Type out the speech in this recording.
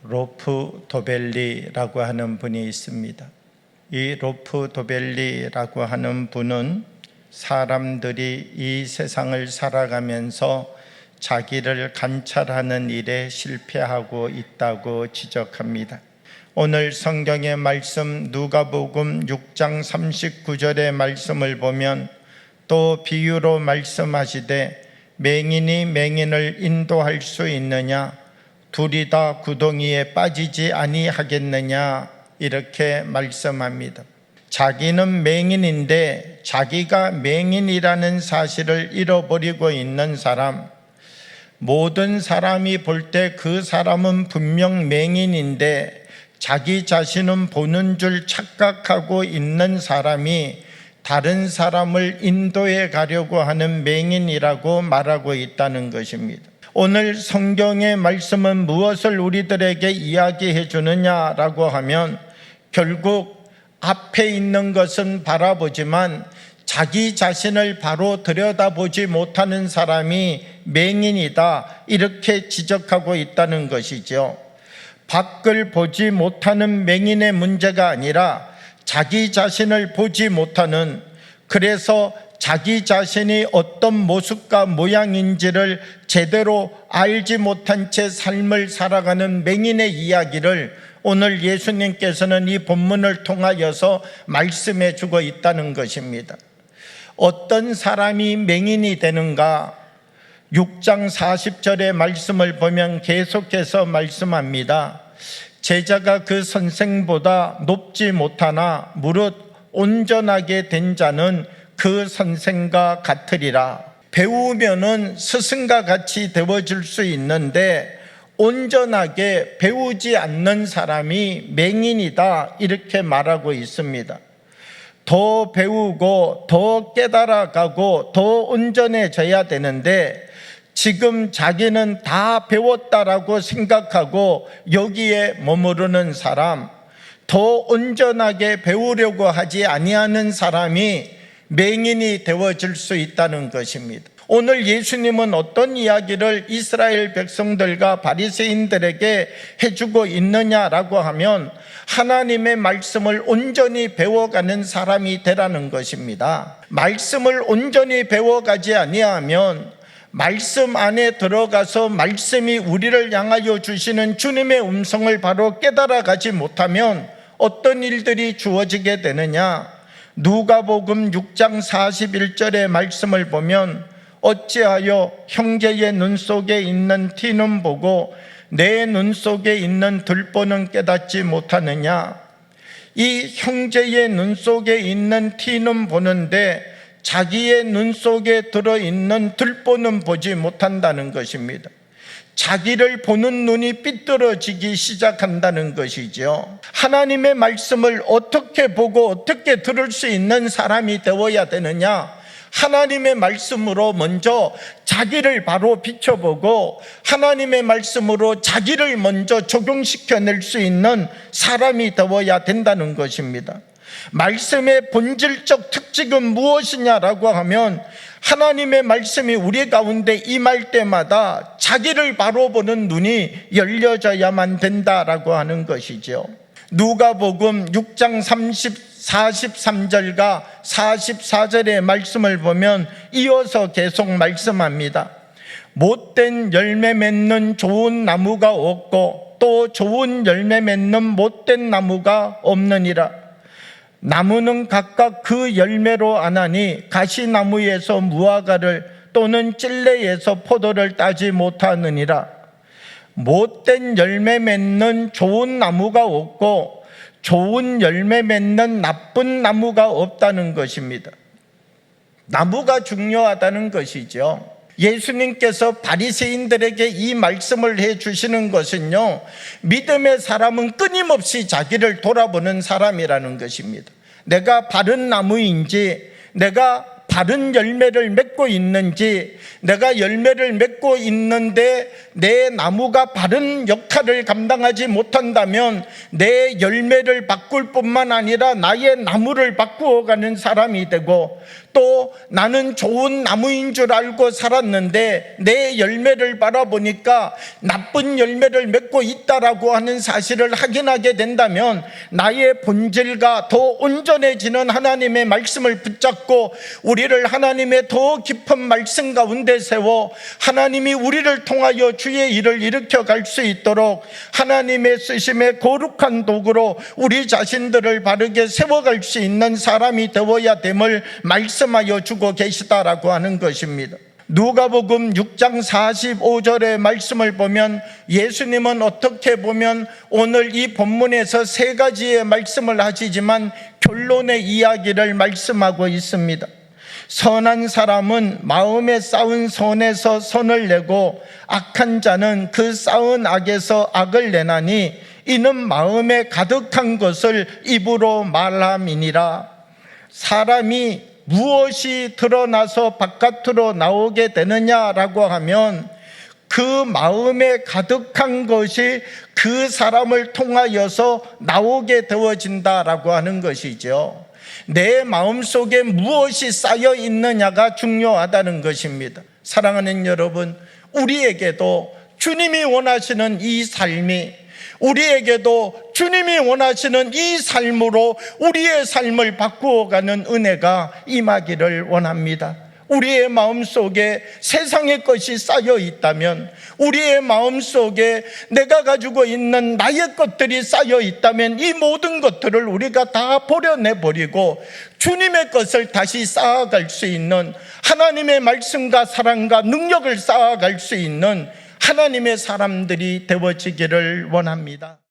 로프 도벨리라고 하는 분이 있습니다. 이 로프 도벨리라고 하는 분은 사람들이 이 세상을 살아가면서 자기를 관찰하는 일에 실패하고 있다고 지적합니다. 오늘 성경의 말씀 누가복음 6장 39절의 말씀을 보면 또 비유로 말씀하시되 맹인이 맹인을 인도할 수 있느냐? 둘이 다 구덩이에 빠지지 아니하겠느냐? 이렇게 말씀합니다. 자기는 맹인인데 자기가 맹인이라는 사실을 잃어버리고 있는 사람, 모든 사람이 볼 때 그 사람은 분명 맹인인데 자기 자신은 보는 줄 착각하고 있는 사람이 다른 사람을 인도해 가려고 하는 맹인이라고 말하고 있다는 것입니다. 오늘 성경의 말씀은 무엇을 우리들에게 이야기해 주느냐라고 하면 결국 앞에 있는 것은 바라보지만 자기 자신을 바로 들여다보지 못하는 사람이 맹인이다, 이렇게 지적하고 있다는 것이죠. 밖을 보지 못하는 맹인의 문제가 아니라 자기 자신을 보지 못하는, 그래서 자기 자신이 어떤 모습과 모양인지를 제대로 알지 못한 채 삶을 살아가는 맹인의 이야기를 오늘 예수님께서는 이 본문을 통하여서 말씀해 주고 있다는 것입니다. 어떤 사람이 맹인이 되는가? 6장 40절의 말씀을 보면 계속해서 말씀합니다. 제자가 그 선생보다 높지 못하나 무릇 온전하게 된 자는 그 선생과 같으리라. 배우면은 스승과 같이 되어질 수 있는데 온전하게 배우지 않는 사람이 맹인이다, 이렇게 말하고 있습니다. 더 배우고 더 깨달아가고 더 온전해져야 되는데 지금 자기는 다 배웠다라고 생각하고 여기에 머무르는 사람, 더 온전하게 배우려고 하지 아니하는 사람이 맹인이 되어질 수 있다는 것입니다. 오늘 예수님은 어떤 이야기를 이스라엘 백성들과 바리새인들에게 해주고 있느냐라고 하면 하나님의 말씀을 온전히 배워가는 사람이 되라는 것입니다. 말씀을 온전히 배워가지 아니하면 말씀 안에 들어가서 말씀이 우리를 향하여 주시는 주님의 음성을 바로 깨달아가지 못하면 어떤 일들이 주어지게 되느냐? 누가복음 6장 41절의 말씀을 보면 어찌하여 형제의 눈 속에 있는 티는 보고 내 눈 속에 있는 들보는 깨닫지 못하느냐? 이 형제의 눈 속에 있는 티는 보는데 자기의 눈 속에 들어있는 들보는 보지 못한다는 것입니다. 자기를 보는 눈이 삐뚤어지기 시작한다는 것이죠. 하나님의 말씀을 어떻게 보고 어떻게 들을 수 있는 사람이 되어야 되느냐? 하나님의 말씀으로 먼저 자기를 바로 비춰보고 하나님의 말씀으로 자기를 먼저 적용시켜낼 수 있는 사람이 되어야 된다는 것입니다. 말씀의 본질적 특징은 무엇이냐라고 하면 하나님의 말씀이 우리 가운데 임할 때마다 자기를 바로 보는 눈이 열려져야만 된다라고 하는 것이죠. 누가복음 6장 43절과 44절의 말씀을 보면 이어서 계속 말씀합니다. 못된 열매 맺는 좋은 나무가 없고 또 좋은 열매 맺는 못된 나무가 없느니라. 나무는 각각 그 열매로 아나니 가시나무에서 무화과를 또는 찔레에서 포도를 따지 못하느니라. 못된 열매 맺는 좋은 나무가 없고 좋은 열매 맺는 나쁜 나무가 없다는 것입니다. 나무가 중요하다는 것이죠. 예수님께서 바리새인들에게 이 말씀을 해주시는 것은요, 믿음의 사람은 끊임없이 자기를 돌아보는 사람이라는 것입니다. 내가 바른 나무인지, 내가 바른 열매를 맺고 있는지, 내가 열매를 맺고 있는데 내 나무가 바른 역할을 감당하지 못한다면 내 열매를 바꿀 뿐만 아니라 나의 나무를 바꾸어가는 사람이 되고, 또 나는 좋은 나무인 줄 알고 살았는데 내 열매를 바라보니까 나쁜 열매를 맺고 있다라고 하는 사실을 확인하게 된다면 나의 본질과 더 온전해지는 하나님의 말씀을 붙잡고 우리를 하나님의 더 깊은 말씀 가운데 세워 하나님이 우리를 통하여 주의 일을 일으켜 갈 수 있도록 하나님의 쓰심의 거룩한 도구로 우리 자신들을 바르게 세워갈 수 있는 사람이 되어야 됨을 말씀하여 주고 계시다라고 하는 것입니다. 누가복음 6장 45절의 말씀을 보면 예수님은 어떻게 보면 오늘 이 본문에서 세 가지의 말씀을 하시지만 결론의 이야기를 말씀하고 있습니다. 선한 사람은 마음에 쌓은 선에서 선을 내고 악한 자는 그 쌓은 악에서 악을 내나니 이는 마음에 가득한 것을 입으로 말함이니라. 사람이 무엇이 드러나서 바깥으로 나오게 되느냐라고 하면 그 마음에 가득한 것이 그 사람을 통하여서 나오게 되어진다라고 하는 것이죠. 내 마음속에 무엇이 쌓여 있느냐가 중요하다는 것입니다. 사랑하는 여러분, 우리에게도 주님이 원하시는 이 삶이, 우리에게도 주님이 원하시는 이 삶으로 우리의 삶을 바꾸어가는 은혜가 임하기를 원합니다. 우리의 마음속에 세상의 것이 쌓여 있다면, 우리의 마음속에 내가 가지고 있는 나의 것들이 쌓여 있다면 이 모든 것들을 우리가 다 버려내버리고 주님의 것을 다시 쌓아갈 수 있는, 하나님의 말씀과 사랑과 능력을 쌓아갈 수 있는 하나님의 사람들이 되어지기를 원합니다.